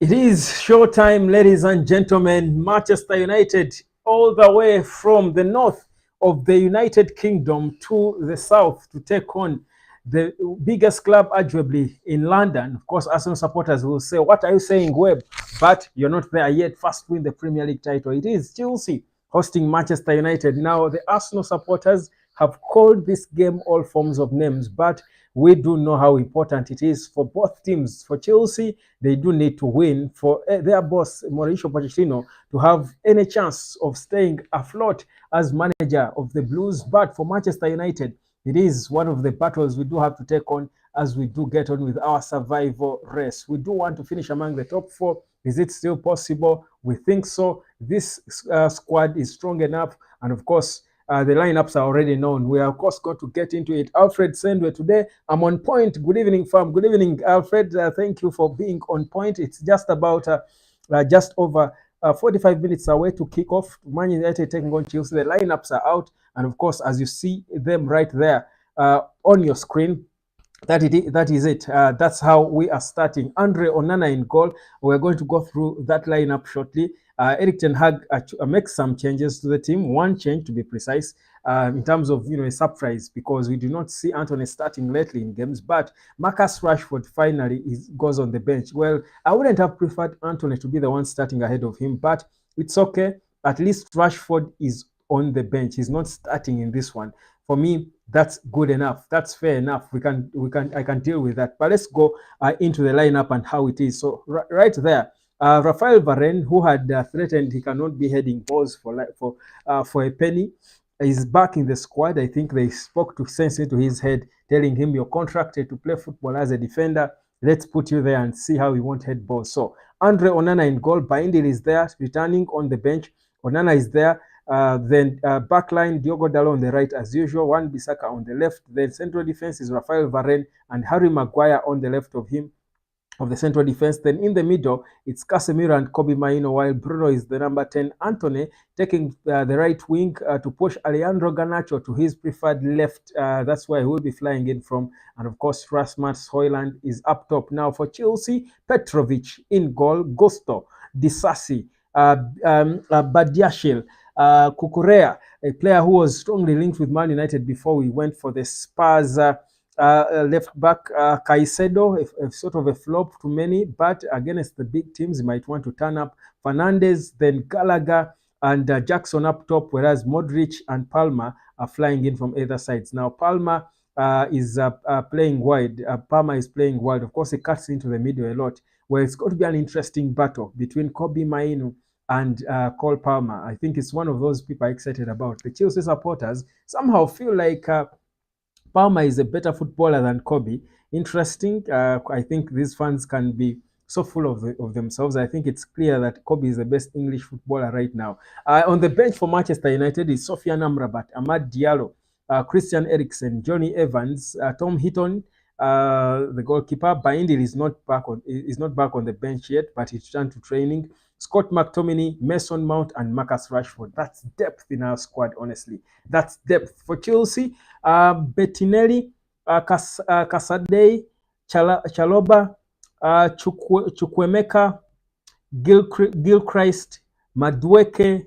It is showtime, ladies and gentlemen. Manchester United, all the way from the north of the United Kingdom to the south to take on the biggest club, arguably, in London. Of course, Arsenal supporters will say, "What are you saying, Webb?" But you're not there yet. First win the Premier League title. It is Chelsea hosting Manchester United. Now, the Arsenal supporters have called this game all forms of names, but we do know how important it is for both teams. For Chelsea, they do need to win for their boss, Mauricio Pochettino, to have any chance of staying afloat as manager of the Blues. But for Manchester United, it is one of the battles we do have to take on as we do get on with our survival race. We do want to finish among the top four. Is it still possible? We think so. This squad is strong enough. And of course, the lineups are already known. We are, of course, going to get into it. Alfred Sendwe today. I'm on point. Good evening, fam. Good evening, Alfred. Thank you for being on point. It's just about just over 45 minutes away to kick off. Man United taking on Chelsea. The lineups are out. And of course, as you see them right there on your screen, that is it. That's how we are starting. Andre Onana in goal. We're going to go through that lineup shortly. Eric Ten Hag makes some changes to the team. One change, to be precise, in terms of a surprise, because we do not see Antony starting lately in games. But Marcus Rashford finally goes on the bench. Well, I wouldn't have preferred Antony to be the one starting ahead of him, but it's okay. At least Rashford is on the bench. He's not starting in this one. For me, that's good enough. That's fair enough. I can deal with that. But let's go into the lineup and how it is. So right there, Rafael Varane, who had threatened he cannot be heading balls for a penny, is back in the squad. I think they spoke to sense into his head, telling him, "You're contracted to play football as a defender. Let's put you there and see how you won't head balls." So Andre Onana in goal. Baindil is there, returning on the bench. Onana is there. Then backline, Diogo Dalot on the right as usual, Wan Bissaka on the left. Then central defense is Rafael Varane and Harry Maguire on the left of him, of the central defense. Then in the middle, it's Casemiro and Kobe Maino, while Bruno is the number 10. Antony taking the right wing to push Alejandro Garnacho to his preferred left. That's where he will be flying in from. And of course, Rasmus Højlund is up top. Now for Chelsea, Petrovic in goal, Gusto, Disasi, Badiashile, Cucurella, a player who was strongly linked with Man United before we went for the Spurs left back. Caicedo, a sort of a flop to many, but against the big teams, he might want to turn up. Fernandes, then Gallagher and Jackson up top, whereas Modric and Palmer are flying in from either sides. Now, Palmer is playing wide. Palmer is playing wide. Of course, he cuts into the middle a lot, where it's going to be an interesting battle between Kobe Mainu and Cole Palmer. I think it's one of those people excited about. The Chelsea supporters somehow feel like Palmer is a better footballer than Kobe. Interesting. I think these fans can be so full of themselves. I think it's clear that Kobe is the best English footballer right now. On the bench for Manchester United is Sofiane Amrabat, Amad Diallo, Christian Eriksen, Johnny Evans, Tom Heaton, the goalkeeper. Baindil is not back on the bench yet, but he returned to training. Scott McTominay, Mason Mount, and Marcus Rashford. That's depth in our squad, honestly. That's depth. For Chelsea, Bettinelli, Casadei, Chaloba, Chukwemeka, Gilchrist, Madueke,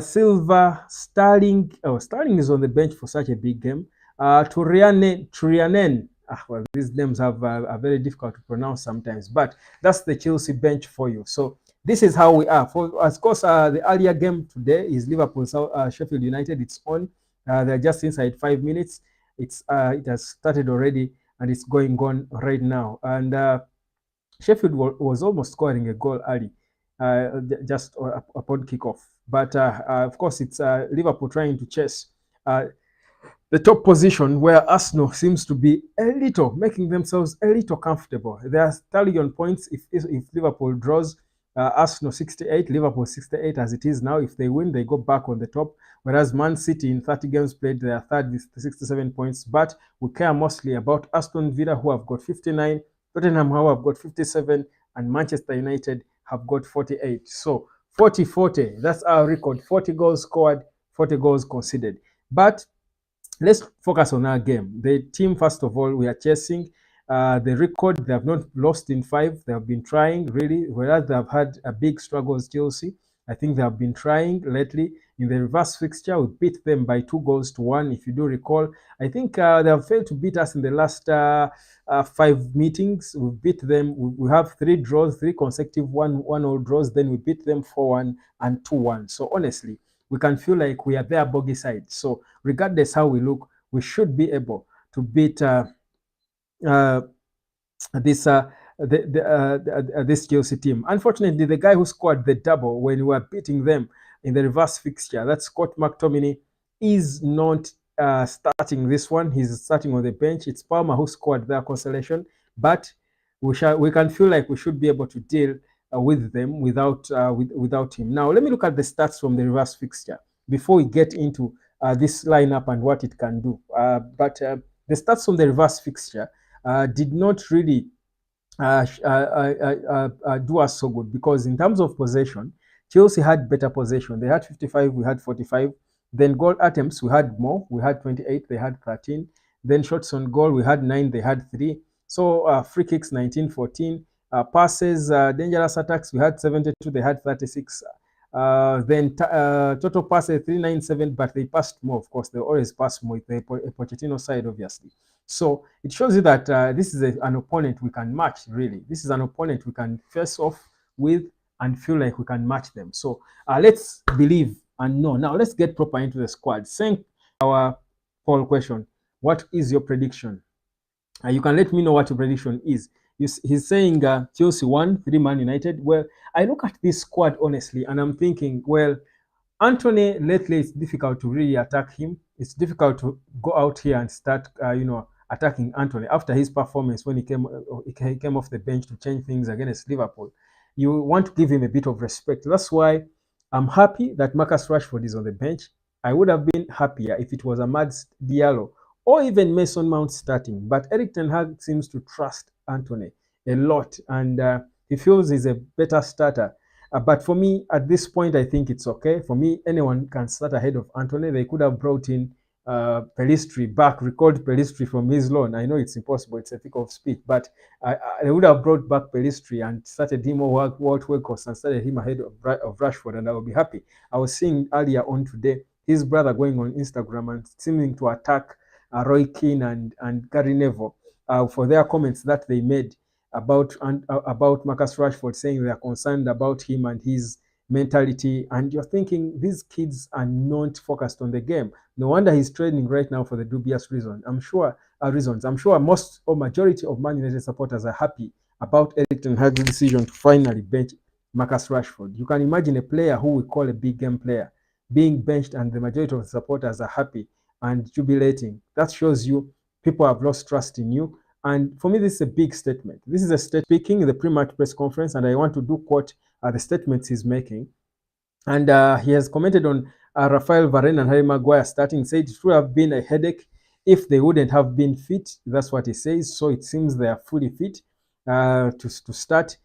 Silva, Sterling. Oh, Sterling is on the bench for such a big game. Turianen. Well, these names are very difficult to pronounce sometimes, but that's the Chelsea bench for you. So this is how we are. For, of course, the earlier game today is Liverpool Sheffield United. It's on. They're just inside 5 minutes. It has started already, and it's going on right now. And Sheffield was almost scoring a goal early, just upon kickoff. But of course, it's Liverpool trying to chase the top position, where Arsenal seems to be making themselves a little comfortable. They are tallying on points. If Liverpool draws, Arsenal 68, Liverpool 68 as it is now. If they win, they go back on the top. Whereas Man City in 30 games played, they are third with 67 points. But we care mostly about Aston Villa, who have got 59, Tottenham, who have got 57, and Manchester United have got 48. So 40-40, that's our record. 40 goals scored, 40 goals conceded. But let's focus on our game. The team, first of all, we are chasing the record. They have not lost in 5. They have been trying really, whereas they have had a big struggles. Chelsea, I think they have been trying lately. In the reverse fixture, we beat them by 2 goals to 1. If you do recall, I think they have failed to beat us in the last 5 meetings. We beat them. We have 3 draws, 3 consecutive one all draws. Then we beat them 4-1 and 2-1. So honestly, we can feel like we are their bogey side. So regardless how we look, we should be able to beat uh, this this Chelsea team. Unfortunately, the guy who scored the double when we were beating them in the reverse fixture, that's Scott McTominay, is not starting this one. He's starting on the bench. It's Palmer who scored their consolation, but we can feel like we should be able to deal with them without him. Now, let me look at the stats from the reverse fixture before we get into this lineup and what it can do. But the stats from the reverse fixture did not really do us so good, because in terms of possession, Chelsea had better possession. They had 55, we had 45. Then goal attempts, we had more. We had 28, they had 13. Then shots on goal, we had 9, they had 3. So free kicks, 19, 14. Passes, dangerous attacks, we had 72, they had 36. Then total passes 397, but they passed more. Of course, they always pass more. The Pochettino side, obviously. So it shows you that this is an opponent we can match. Really, this is an opponent we can face off with and feel like we can match them. So let's believe and know. Now let's get proper into the squad. Saying our poll question: what is your prediction? You can let me know what your prediction is. He's saying Chelsea 1-3 Man United. Well, I look at this squad honestly, and I'm thinking, well, Antony lately it's difficult to really attack him. It's difficult to go out here and start, attacking Antony after his performance when he came off the bench to change things against Liverpool. You want to give him a bit of respect. That's why I'm happy that Marcus Rashford is on the bench. I would have been happier if it was Amad Diallo or even Mason Mount starting. But Eric Ten Hag seems to trust Antony a lot, and he feels he's a better starter. But for me, at this point, I think it's okay. For me, anyone can start ahead of Antony. They could have brought in Pelistri back, recalled Pelistri from his loan. I know it's impossible, it's a figure of speech, but they would have brought back Pelistri and started him over Walt Wilcox and started him ahead of Rashford, and I would be happy. I was seeing earlier on today his brother going on Instagram and seeming to attack Roy Keane and Gary Neville for their comments that they made about Marcus Rashford, saying they are concerned about him and his mentality. And you're thinking these kids are not focused on the game. No wonder he's training right now for the dubious reasons. I'm sure most or majority of Man United supporters are happy about Eric Ten Hag's decision to finally bench Marcus Rashford. You can imagine a player who we call a big game player being benched, and the majority of the supporters are happy and jubilating. That shows you people have lost trust in you. And for me, this is a big statement. This is a statement speaking in the pre-match press conference, and I want to do quote the statements he's making. And he has commented on Rafael Varane and Harry Maguire starting. Said it would have been a headache if they wouldn't have been fit. That's what he says. So it seems they are fully fit to start.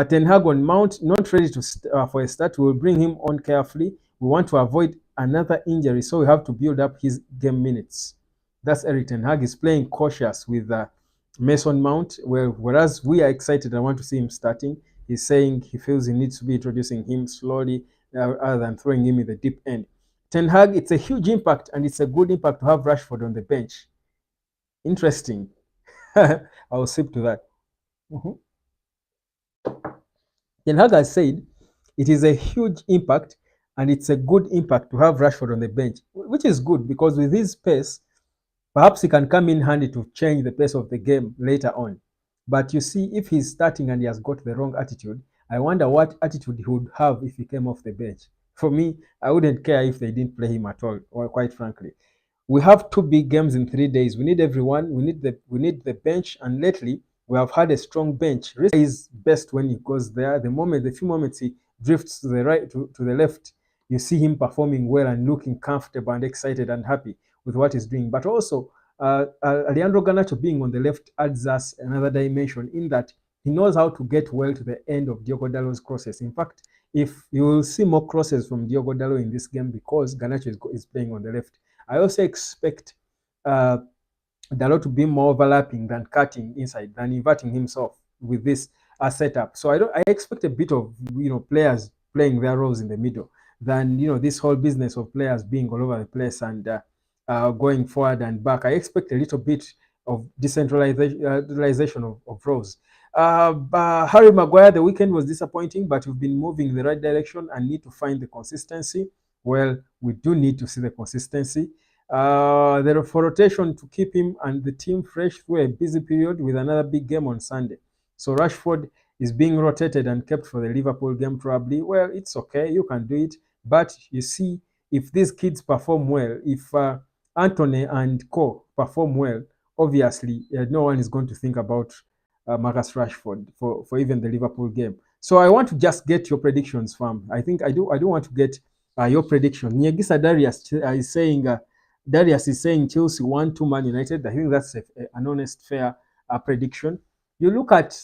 Ten Hag on Mount, not ready for a start. We will bring him on carefully. We want to avoid another injury, so we have to build up his game minutes. That's Eric Ten Hag. Is playing cautious with Mason Mount, whereas we are excited and want to see him starting. He's saying he feels he needs to be introducing him slowly rather than throwing him in the deep end. Ten Hag, it's a huge impact, and it's a good impact to have Rashford on the bench. Interesting. I'll sip to that. Mm-hmm. Ten Hag has said it is a huge impact, and it's a good impact to have Rashford on the bench, which is good because with his pace, perhaps he can come in handy to change the pace of the game later on. But you see, if he's starting and he has got the wrong attitude, I wonder what attitude he would have if he came off the bench. For me, I wouldn't care if they didn't play him at all, or quite frankly. We have 2 big games in 3 days. We need everyone. We need the bench, and lately we have had a strong bench. Risk is best when he goes there. The few moments he drifts to the right, to the left, you see him performing well and looking comfortable and excited and happy with what he's doing. But also, Alejandro Garnacho being on the left adds us another dimension in that he knows how to get well to the end of Diogo Dalot's crosses. In fact, if you will see more crosses from Diogo Dalot in this game because Garnacho is playing on the left. I also expect Dalot to be more overlapping than cutting inside, than inverting himself with this setup. So I expect a bit of players playing their roles in the middle than this whole business of players being all over the place and going forward and back. I expect a little bit of decentralization of roles. Harry Maguire, the weekend was disappointing, but we've been moving in the right direction and need to find the consistency. Well, we do need to see the consistency. For rotation to keep him and the team fresh through a busy period with another big game on Sunday. So Rashford is being rotated and kept for the Liverpool game probably. Well, it's okay, you can do it. But you see, if these kids perform well, if Antony and Co perform well, obviously no one is going to think about Marcus Rashford for even the Liverpool game. So I want to just get your predictions, fam. I do want to get your prediction. Nyegisa Darius is saying Chelsea 1-2 Man United. I think that's an honest, fair prediction. You look at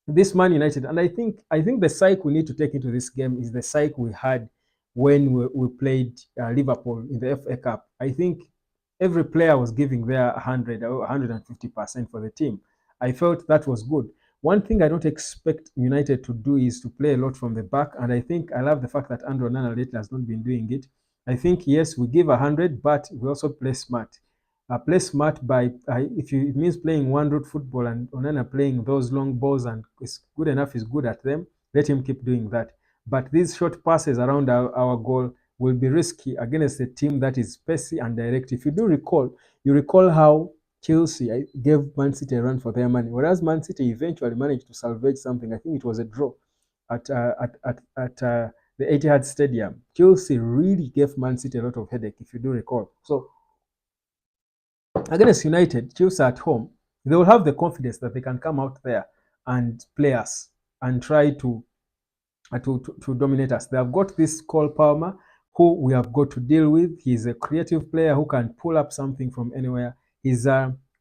this Man United, and I think the psyche we need to take into this game is the psyche we had when we played Liverpool in the FA Cup. I think every player was giving their 100 or 150% for the team. I felt that was good. One thing I don't expect United to do is to play a lot from the back, and I think I love the fact that Andrew Onana lately has not been doing it. I think yes, we give 100, but we also play smart. Play smart by if it means playing one route football and Onana playing those long balls and is good enough, is good at them. Let him keep doing that. But these short passes around our goal will be risky against a team that is pacey and direct. If you do recall, you recall how Chelsea gave Man City a run for their money, whereas Man City eventually managed to salvage something. I think it was a draw at the Etihad Stadium. Chelsea really gave Man City a lot of headache, if you do recall. So against United, Chelsea at home, they will have the confidence that they can come out there and play us and try to dominate us. They have got this Cole Palmer, who we have got to deal with. He's a creative player who can pull up something from anywhere. He's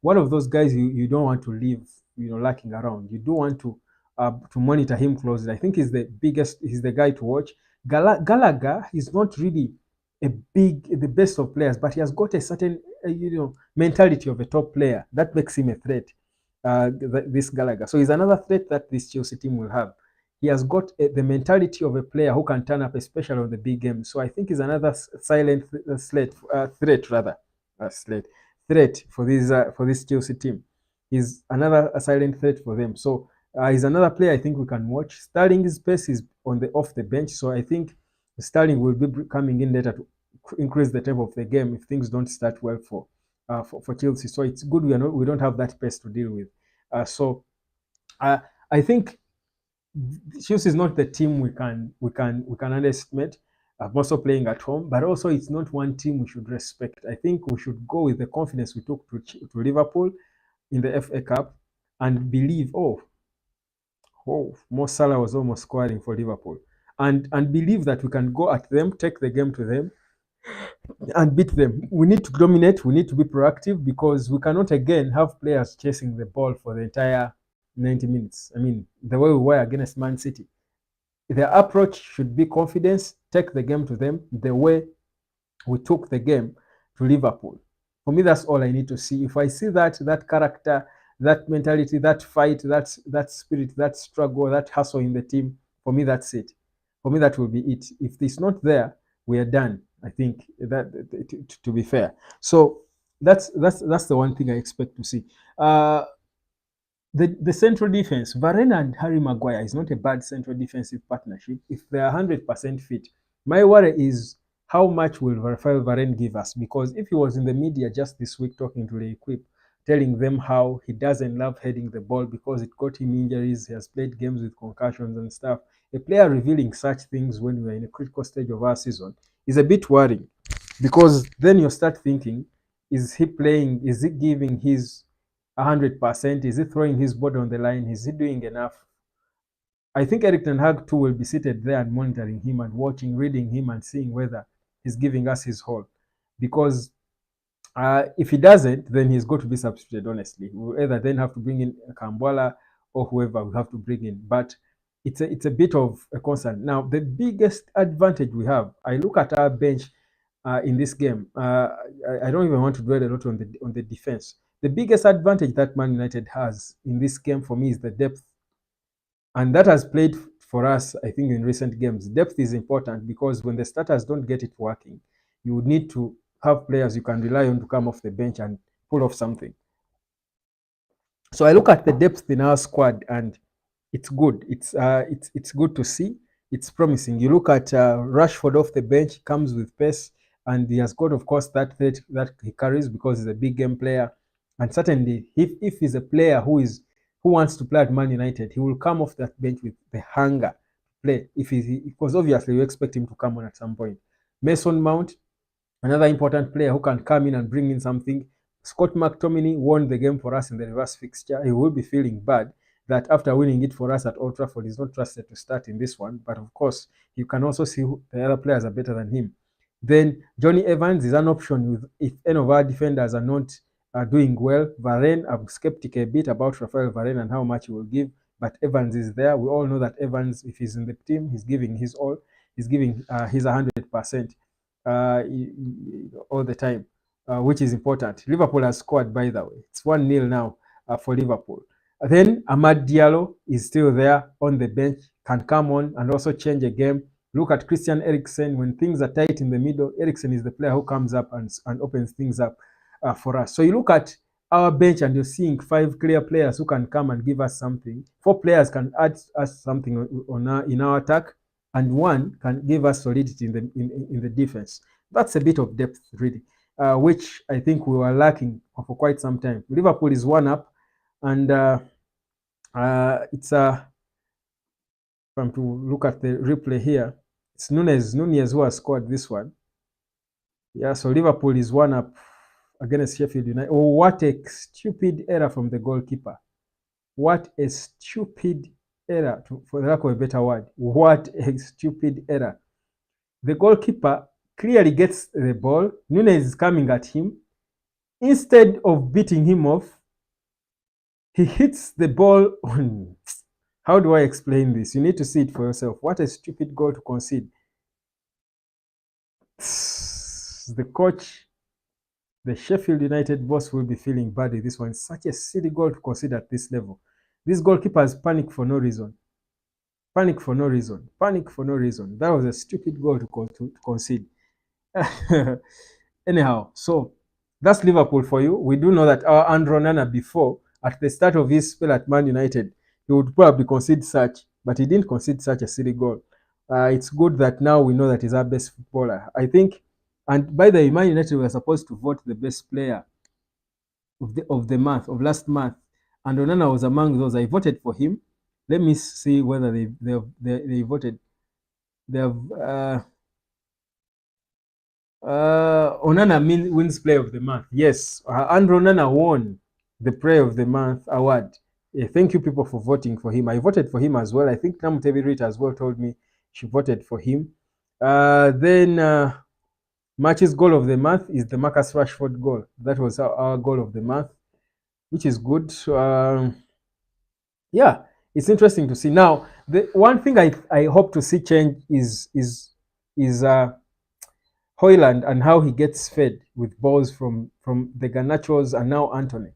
one of those guys you don't want to leave, lacking around. You do want to monitor him closely. I think he's the guy to watch. Gallagher is not really the best of players, but he has got a certain, mentality of a top player that makes him a threat. This Gallagher. So he's another threat that this Chelsea team will have. He has got the mentality of a player who can turn up, especially on the big game. So I think he's another silent threat for this Chelsea team. He's another silent threat for them. So he's another player I think we can watch. Sterling's pace is off the bench, so I think Sterling will be coming in later to increase the tempo of the game if things don't start well for Chelsea. So it's good we don't have that pace to deal with. I think Chelsea is not the team we can underestimate. Also playing at home, but also it's not one team we should respect. I think we should go with the confidence we took to Liverpool in the FA Cup and believe, Mo Salah was almost scoring for Liverpool, and believe that we can go at them, take the game to them, and beat them. We need to dominate. We need to be proactive because we cannot again have players chasing the ball for the entire 90 minutes. I mean, the way we were against Man City. The approach should be confidence, take the game to them the way we took the game to Liverpool. For me, that's all I need to see. If I see that character, that mentality, that fight, that spirit, that struggle, that hustle in the team, for me, that's it. For me, that will be it. If it's not there, we are done. I think that to be fair. So that's the one thing I expect to see. The central defense, Varane and Harry Maguire is not a bad central defensive partnership if they are 100% fit. My worry is how much will Rafael Varane give us? Because if he was in the media just this week talking to the Equip, telling them how he doesn't love heading the ball because it got him injuries, he has played games with concussions and stuff. A player revealing such things when we're in a critical stage of our season is a bit worrying, because then you start thinking, is he playing? Is he giving his 100%? Is he throwing his body on the line? Is he doing enough? I think Eric Ten Hag too will be seated there and monitoring him and watching, reading him and seeing whether he's giving us his whole. Because if he doesn't, then he's going to be substituted, honestly. We'll either then have to bring in Kambwala or whoever we have to bring in. But it's a bit of a concern. Now, the biggest advantage we have, I look at our bench in this game. I don't even want to dwell a lot on the defense. The biggest advantage that Man United has in this game for me is the depth, and that has played for us, I think, in recent games. Depth is important because when the starters don't get it working, you would need to have players you can rely on to come off the bench and pull off something. So I look at the depth in our squad, and it's good. It's good to see. It's promising. You look at Rashford off the bench, comes with pace, and he has got, of course, that threat that he carries because he's a big game player. And certainly, if he's a player who wants to play at Man United, he will come off that bench with the hunger to play. Because obviously you expect him to come on at some point. Mason Mount, another important player who can come in and bring in something. Scott McTominay won the game for us in the reverse fixture. He will be feeling bad that after winning it for us at Old Trafford, he's not trusted to start in this one. But of course, you can also see the other players are better than him. Then Johnny Evans is an option if any of our defenders are not doing well. Varane, I'm skeptical a bit about Rafael Varane and how much he will give, but Evans is there. We all know that Evans, if he's in the team, he's giving his all. He's giving his 100% all the time, which is important. Liverpool has scored, by the way. It's 1-0 now for Liverpool. Then Amad Diallo is still there on the bench, can come on and also change a game. Look at Christian Eriksen. When things are tight in the middle, Eriksen is the player who comes up and opens things up for us. So you look at our bench and you're seeing 5 clear players who can come and give us something. 4 players can add us something in our attack, and 1 can give us solidity in the defense. That's a bit of depth, really, which I think we were lacking for quite some time. Liverpool is 1 up, and it's if I'm to look at the replay here, it's Nunez who has scored this one. Yeah, so Liverpool is 1 up against Sheffield United. Oh, what a stupid error from the goalkeeper. What a stupid error, for the lack of a better word. What a stupid error. The goalkeeper clearly gets the ball. Nunez is coming at him. Instead of beating him off, he hits the ball on. How do I explain this? You need to see it for yourself. What a stupid goal to concede. The coach, the Sheffield United boss, will be feeling bad with this one. It's such a silly goal to concede at this level. This goalkeeper has panicked for no reason. Panic for no reason. Panic for no reason. That was a stupid goal to concede. Anyhow, so that's Liverpool for you. We do know that our Andrew Onana before, at the start of his spell at Man United, he would probably concede such, but he didn't concede such a silly goal. It's good that now we know that he's our best footballer. I think, and by the way, Man United were supposed to vote the best player of the month, of last month, and Onana was among those. I voted for him. Let me see whether they voted. They have Onana wins Player of the Month. Yes, Andrew Onana won the Player of the Month award. Thank you, people, for voting for him. I voted for him as well. I think Namutevi Rita as well told me she voted for him. Then Match's Goal of the Month is the Marcus Rashford goal. That was our Goal of the Month, which is good. Yeah, it's interesting to see. Now, the one thing I hope to see change is Højlund and how he gets fed with balls from the Garnachos and now Antony.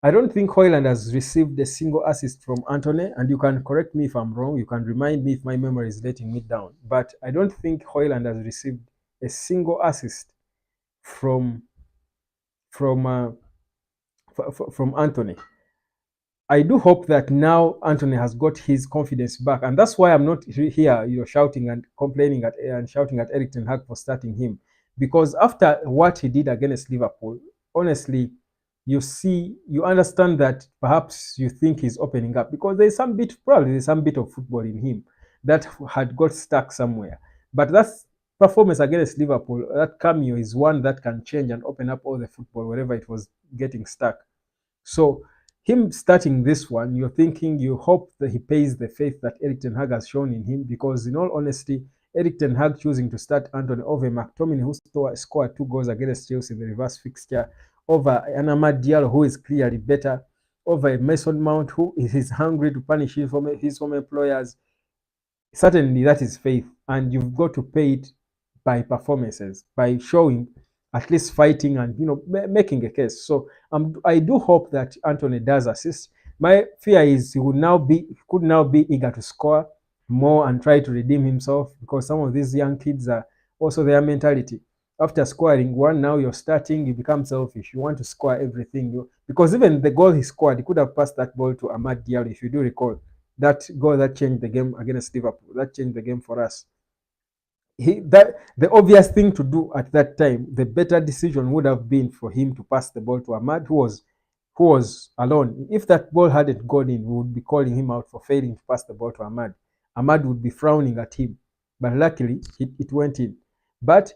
I don't think Højlund has received a single assist from Antony, and you can correct me if I'm wrong. You can remind me if my memory is letting me down. But I don't think Højlund has received a single assist from Antony. I do hope that now Antony has got his confidence back, and that's why I'm not here, shouting and complaining and shouting at Erik ten Hag for starting him, because after what he did against Liverpool, honestly, you understand that perhaps you think he's opening up because there's some bit of football in him that had got stuck somewhere. But that's performance against Liverpool, that cameo is one that can change and open up all the football wherever it was getting stuck. So him starting this one, you hope that he pays the faith that Erik ten Hag has shown in him, because in all honesty, Erik ten Hag choosing to start Antony over McTominay, who scored 2 goals against Chelsea in the reverse fixture, over Amad Diallo, who is clearly better, over Mason Mount, who is hungry to punish his home employers. Certainly that is faith, and you've got to pay it by performances, by showing at least fighting and making a case. So I do hope that Antony does assist. My fear is he could now be eager to score more and try to redeem himself, because some of these young kids are also their mentality. After scoring one, now you're starting, you become selfish. You want to score everything. Because even the goal he scored, he could have passed that ball to Amad Diallo, if you do recall. That goal that changed the game against Liverpool, that changed the game for us. That the obvious thing to do at that time, the better decision would have been for him to pass the ball to Ahmad, who was alone. If that ball hadn't gone in, we would be calling him out for failing to pass the ball to Ahmad. Ahmad would be frowning at him, but luckily it went in. But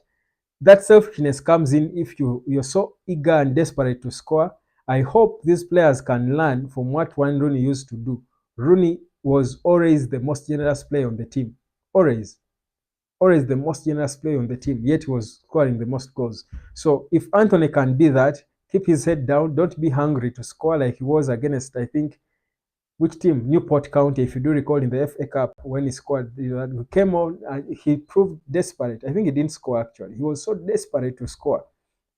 that selfishness comes in if you're so eager and desperate to score. I hope these players can learn from what Wayne Rooney used to do. Rooney was always the most generous player on the team, always always the most generous player on the team, yet he was scoring the most goals. So if Antony can be that, keep his head down, don't be hungry to score like he was against, I think, which team? Newport County, if you do recall, in the FA Cup when he scored. He came on and he proved desperate. I think he didn't score actually. He was so desperate to score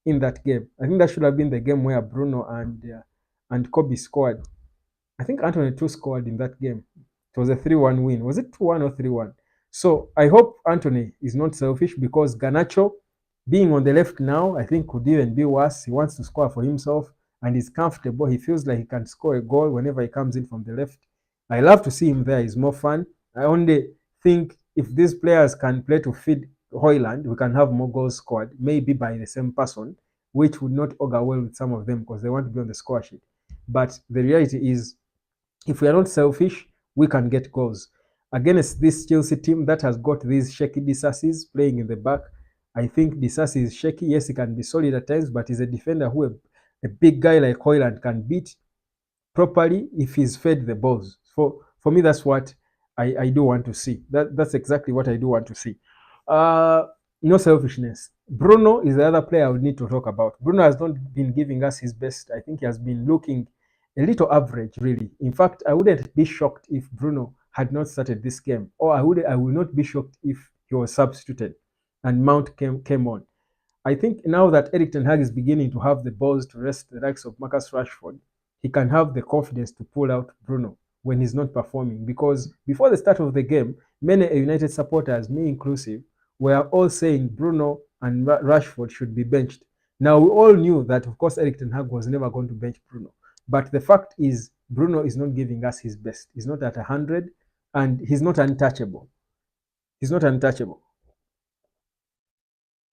in that game. I think that should have been the game where Bruno and Kobe scored. I think Antony too scored in that game. It was a 3-1 win. Was it 2-1 or 3-1? So I hope Antony is not selfish, because Garnacho being on the left now, I think could even be worse. He wants to score for himself and he's comfortable. He feels like he can score a goal whenever he comes in from the left. I love to see him there. It's more fun. I only think if these players can play to feed Hoyland, we can have more goals scored, maybe by the same person, which would not augur well with some of them because they want to be on the score sheet. But the reality is, if we are not selfish, we can get goals. Against this Chelsea team that has got these shaky Disassis playing in the back, I think Disassi is shaky. Yes, he can be solid at times, but he's a defender who a big guy like Hoyland can beat properly if he's fed the balls. For me, that's what I do want to see. That's exactly what I do want to see. Uh, no selfishness. Bruno is the other player I would need to talk about. Bruno has not been giving us his best. I think he has been looking a little average, really. In fact, I wouldn't be shocked if Bruno had not started this game, or I will not be shocked if he was substituted and Mount came on. I think now that Eric Ten Hag is beginning to have the balls to rest the likes of Marcus Rashford, he can have the confidence to pull out Bruno when he's not performing. Because before the start of the game, many United supporters, me inclusive, were all saying Bruno and Rashford should be benched. Now, we all knew that, of course, Eric Ten Hag was never going to bench Bruno. But the fact is, Bruno is not giving us his best. He's not at 100, and he's not untouchable. He's not untouchable.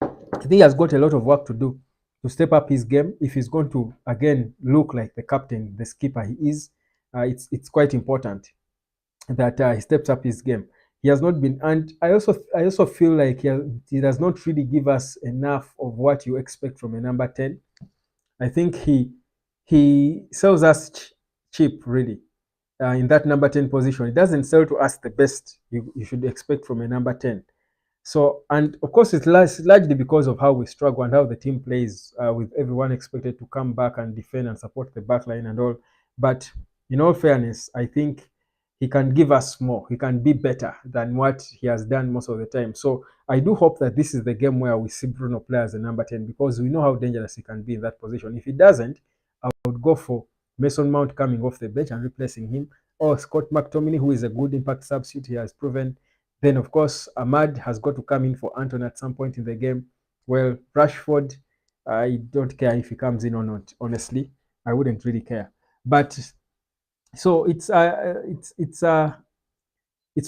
I think he has got a lot of work to do to step up his game if he's going to again look like the captain, the skipper he is. It's quite important that he steps up his game. He has not been, and I also feel like he does not really give us enough of what you expect from a number 10. I think he sells us cheap really in that number 10 position. He doesn't sell to us the best you should expect from a number 10. So, and of course, it's largely because of how we struggle and how the team plays, with everyone expected to come back and defend and support the back line and all. But in all fairness, I think he can give us more. He can be better than what he has done most of the time. So I do hope that this is the game where we see Bruno play as a number 10, because we know how dangerous he can be in that position. If he doesn't, I would go for Mason Mount coming off the bench and replacing him, or Scott McTominay, who is a good impact substitute. He has proven. Then, of course, Ahmad has got to come in for Antony at some point in the game. Well, Rashford, I don't care if he comes in or not. Honestly, I wouldn't really care. But so it's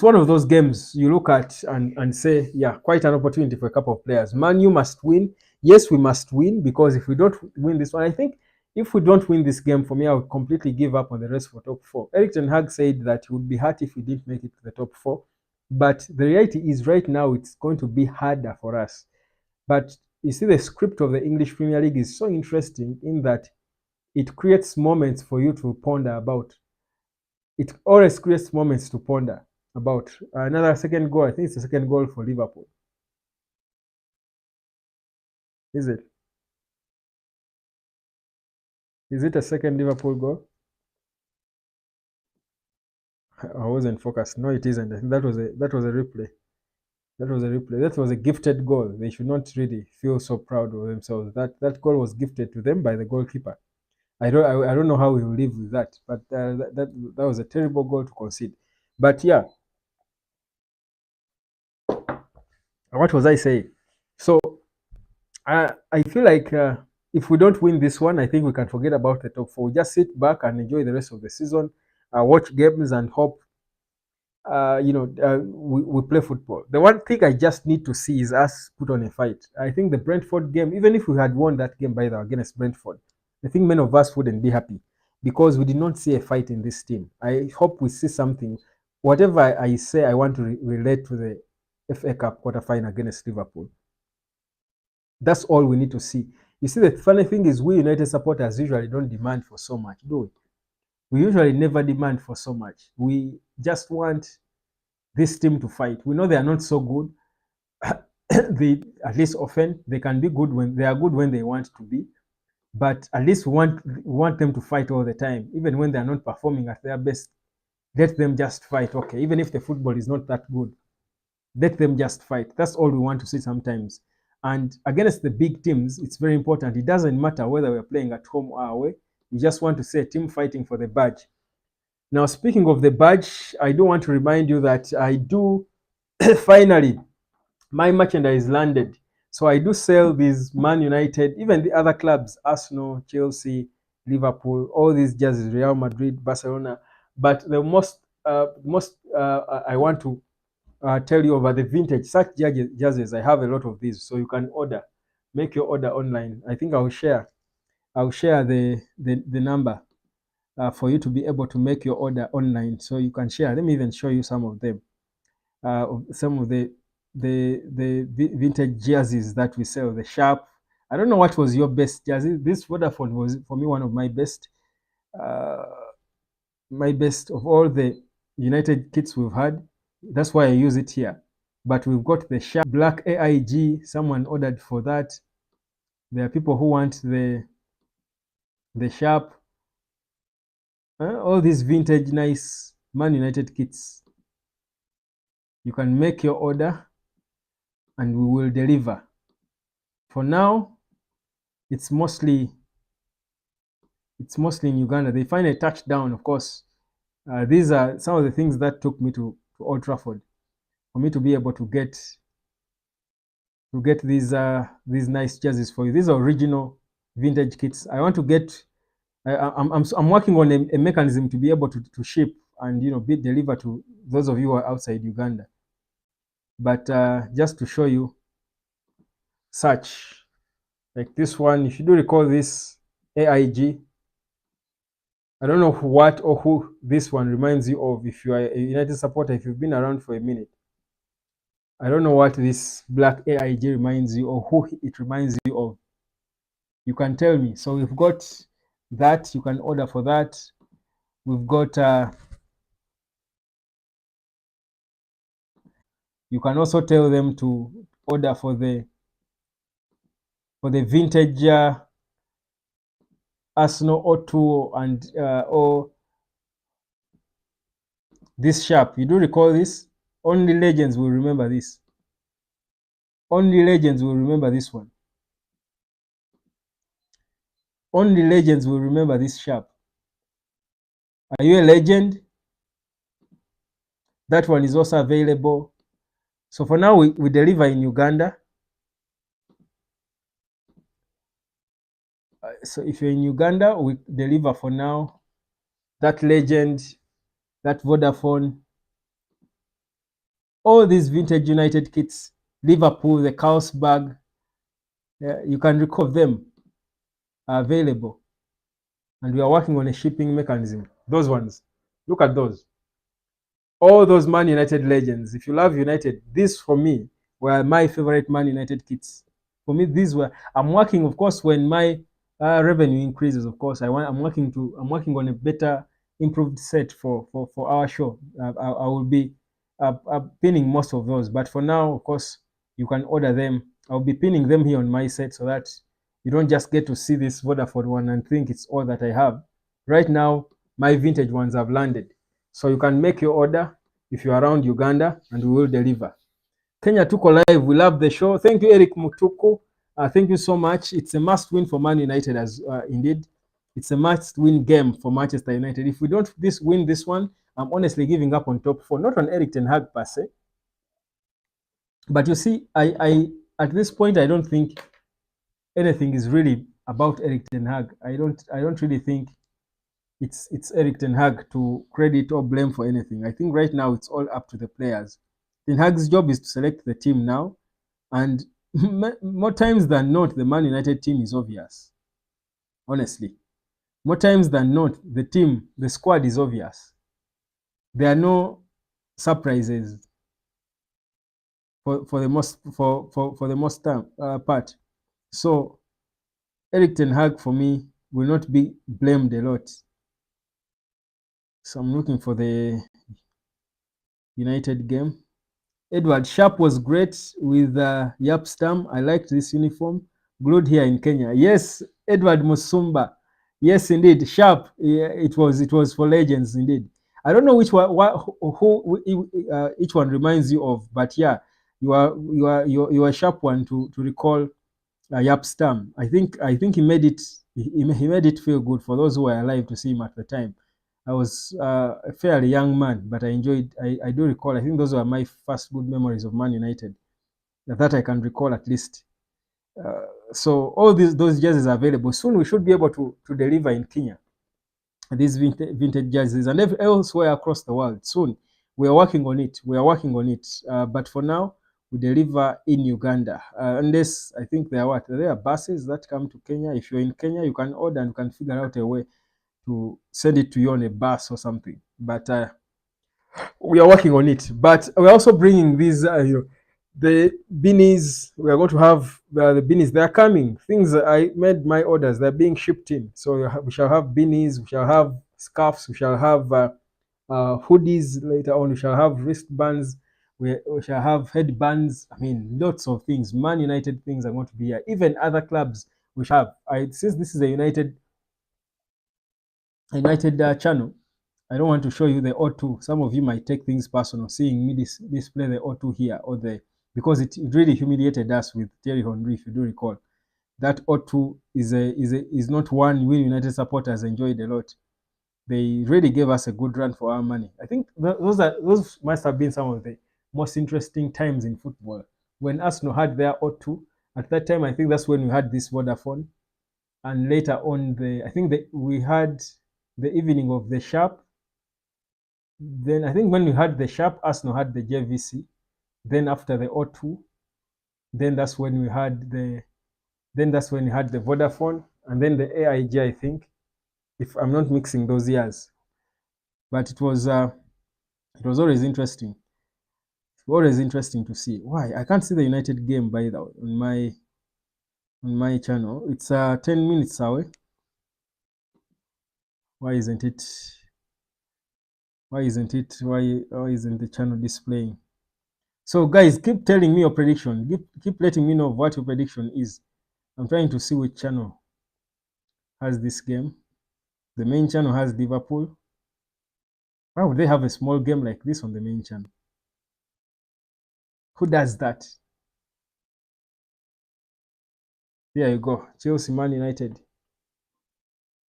one of those games you look at and say, yeah, quite an opportunity for a couple of players. Man, you must win. Yes, we must win, because if we don't win this one, I think if we don't win this game, for me, I would completely give up on the race for top four. Eric Ten Hag said that he would be hurt if we didn't make it to the top four. But the reality is, right now, it's going to be harder for us. But you see, the script of the English Premier League is so interesting in that it creates moments for you to ponder about. It always creates moments to ponder about. Another second goal, I think it's the second goal for Liverpool. Is it? Is it a second Liverpool goal? I wasn't focused. No, it isn't. I think that was a replay. That was a replay. That was a gifted goal. They should not really feel so proud of themselves. That goal was gifted to them by the goalkeeper. I don't know how we will live with that, but that was a terrible goal to concede. But yeah, what was I saying? So I feel like if we don't win this one, I think we can forget about the top four. Just sit back and enjoy the rest of the season, watch games, and hope we play football. The one thing I just need to see is us put on a fight. I think the Brentford game, even if we had won that game by the way against Brentford, I think many of us wouldn't be happy because we did not see a fight in this team. I hope we see something. Whatever I say, I want to relate to the FA Cup quarterfinal against Liverpool. That's all we need to see. You see, the funny thing is, we United supporters usually don't demand for so much, do we? We usually never demand for so much. We just want this team to fight. We know they are not so good. They at least often they can be good when they are good when they want to be, but at least we want them to fight all the time, even when they are not performing at their best. Let them just fight. Okay, even if the football is not that good, let them just fight. That's all we want to see sometimes. And against the big teams, it's very important. It doesn't matter whether we're playing at home or away. You just want to see a team fighting for the badge. Now, speaking of the badge, I do want to remind you that I do finally, my merchandise landed. So I do sell these Man United, even the other clubs, Arsenal, Chelsea, Liverpool, all these jerseys, Real Madrid, Barcelona. But the most I want to tell you about the vintage such jerseys. I have a lot of these, so you can order, make your order online. I think I'll share the number for you to be able to make your order online, so you can share. Let me even show you some of them, some of the vintage jerseys that we sell. The Sharp. I don't know what was your best jersey. This Vodafone was for me one of my best. Uh, my best of all the United kits we've had. That's why I use it here. But we've got the Sharp Black AIG. Someone ordered for that. There are people who want the Sharp. All these vintage nice Man United kits. You can make your order and we will deliver. For now, it's mostly in Uganda. They find a touchdown, of course. These are some of the things that took me to Old Trafford for me to be able to get these nice jerseys for you. These are original vintage kits. I want to get. I'm working on a mechanism to be able to ship and be delivered to those of you who are outside Uganda. But just to show you such like this one, if you do recall this AIG, I don't know what or who this one reminds you of. If you are a United supporter, if you've been around for a minute, I don't know what this black AIG reminds you or who it reminds you of. You can tell me. So we've got that. You can order for that. We've got. You can also tell them to order for the vintage Arsenal O2 and or this Sharp. You do recall this? Only legends will remember this. Only legends will remember this one. Only legends will remember this Sharp. Are you a legend? That one is also available. So for now, we deliver in Uganda. So if you're in Uganda, we deliver for now. That legend, that Vodafone, all these vintage United kits, Liverpool, the Carlsberg, you can recall them are available. And we are working on a shipping mechanism. Those ones, look at those. All those Man United legends. If you love United, these for me were my favorite Man United kits. For me, these were. I'm working, of course, when my revenue increases. Of course, I'm working on a better, improved set for our show. I will be pinning most of those, but for now, of course, you can order them. I'll be pinning them here on my set so that you don't just get to see this Vodafone one and think it's all that I have. Right now, my vintage ones have landed. So you can make your order if you're around Uganda and we will deliver. Kenya Tuko Live. We love the show. Thank you, Eric Mutuku. Thank you so much. It's a must win for Man United, as indeed. It's a must win game for Manchester United. If we don't win this one, I'm honestly giving up on top four. Not on Eric Ten Hag per se. But you see, I at this point, I don't think anything is really about Eric Ten Hag. I don't really think it's Eric Ten Hag to credit or blame for anything. I think right now it's all up to the players. Ten Hag's job is to select the team now, and more times than not, the Man United team is obvious. Honestly, more times than not, the squad is obvious. There are no surprises for the most part. So Eric Ten Hag for me will not be blamed a lot. So I'm looking for the United game. Edward Sharp was great with Yapstam. I liked this uniform. Glued here in Kenya. Yes, Edward Musumba. Yes, indeed. Sharp. Yeah, it was for legends indeed. I don't know which one, each one reminds you of, but yeah, you are a sharp one to recall Yapstam. I think he made it feel good for those who were alive to see him at the time. I was a fairly young man, but I enjoyed. I do recall. I think those were my first good memories of Man United that I can recall at least. So all those jerseys are available. Soon we should be able to deliver in Kenya these vintage jerseys and elsewhere across the world. Soon we are working on it. But for now, we deliver in Uganda. Unless I think there are buses that come to Kenya. If you're in Kenya, you can order and you can figure out a way to send it to you on a bus or something. But we are working on it. But we're also bringing these, the beanies. We are going to have the beanies. They are coming. Things I made my orders. They're being shipped in. So we shall have beanies. We shall have scarves. We shall have hoodies later on. We shall have wristbands. We shall have headbands. I mean, lots of things. Man United things are going to be here. Even other clubs we shall have. Since this is a United channel, I don't want to show you the O2. Some of you might take things personal, seeing me display the O2 here or there, because it really humiliated us with Thierry Henry, if you do recall. That O2 is not one we United supporters enjoyed a lot. They really gave us a good run for our money. I think those must have been some of the most interesting times in football. When Arsenal had their O2, at that time, I think that's when we had this Vodafone. And later on, we had the evening of the Sharp. Then I think when we had the Sharp, Arsenal had the JVC. Then after the O2, then that's when we had the Vodafone, and then the AIG, I think, if I'm not mixing those years. But it was always interesting. Always interesting to see. Why I can't see the United game by the way on my channel. It's 10 minutes away. Why isn't it? Why isn't the channel displaying? So guys, keep telling me your prediction. Keep letting me know what your prediction is. I'm trying to see which channel has this game. The main channel has Liverpool. Why would they have a small game like this on the main channel? Who does that? There you go. Chelsea, Man United.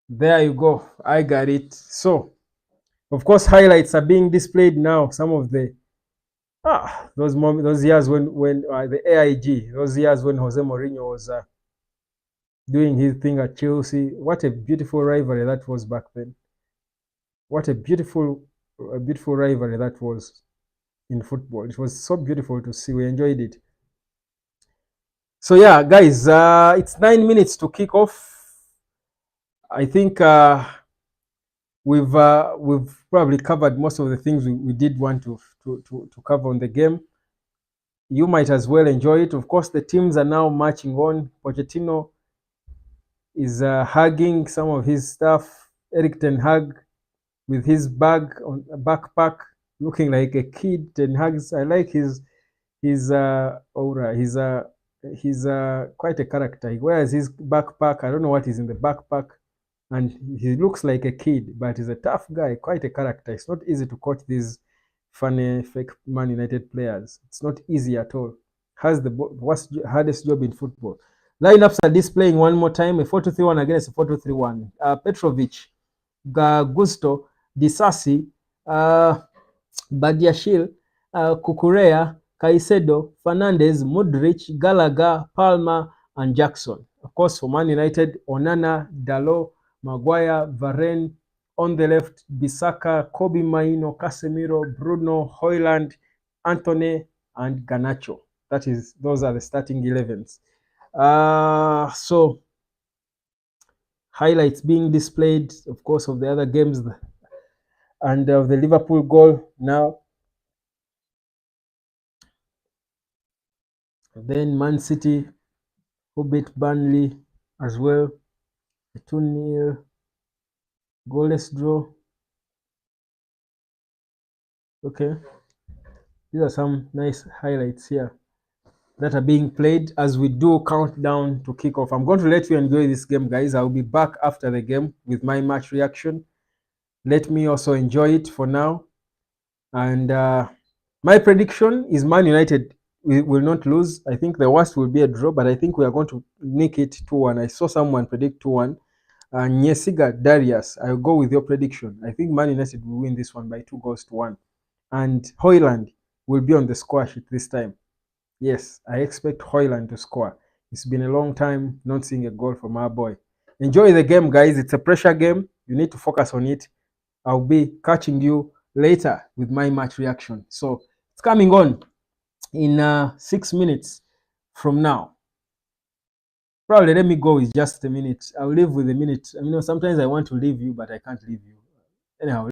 There you go. I got it. So, of course, highlights are being displayed now. Some of the those years when the AIG, those years when Jose Mourinho was doing his thing at Chelsea. What a beautiful rivalry that was back then. What a beautiful rivalry that was in football. It was so beautiful to see. We enjoyed it. So yeah, guys, it's 9 minutes to kick off. I think we've probably covered most of the things we did want to cover on the game. You might as well enjoy it. Of course, the teams are now marching on. Pochettino is hugging some of his stuff. Eric Ten Hag with his backpack, looking like a kid. Ten Hag's, I like his aura. He's quite a character. He wears his backpack. I don't know what is in the backpack, and he looks like a kid, but he's a tough guy, quite a character. It's not easy to coach these funny fake Man United players. It's not easy at all. Has the hardest job in football. Lineups are displaying one more time: a 4-2-3-1 against a 4-2-3-1. Petrovic, Gusto, Disasi, Badiashile, Kukurea, Caicedo, Fernandes, Modric, Gallagher, Palmer, and Jackson. Of course, for Man United, Onana, Dalot, Maguire, Varane. On the left, Bissaka, Kobe Maino, Casemiro, Bruno, Højlund, Antony, and Garnacho. Those are the starting 11s. So highlights being displayed, of course, of the other games and of the Liverpool goal now. Then Man City, who beat Burnley as well, a 2-0 goalless draw. Okay, these are some nice highlights here that are being played as we do countdown to kick off. I'm going to let you enjoy this game, guys. I'll be back after the game with my match reaction. Let me also enjoy it for now. And my prediction is Man United will not lose. I think the worst will be a draw, but I think we are going to nick it 2-1. I saw someone predict 2-1. Nyesiga Darius, I'll go with your prediction. I think Man United will win this one by 2-1. And Højlund will be on the score sheet this time. Yes, I expect Højlund to score. It's been a long time not seeing a goal from our boy. Enjoy the game, guys. It's a pressure game. You need to focus on it. I'll be catching you later with my match reaction. So it's coming on in 6 minutes from now. Probably let me go with just a minute. I'll leave with a minute. Sometimes I want to leave you, but I can't leave you. Anyhow.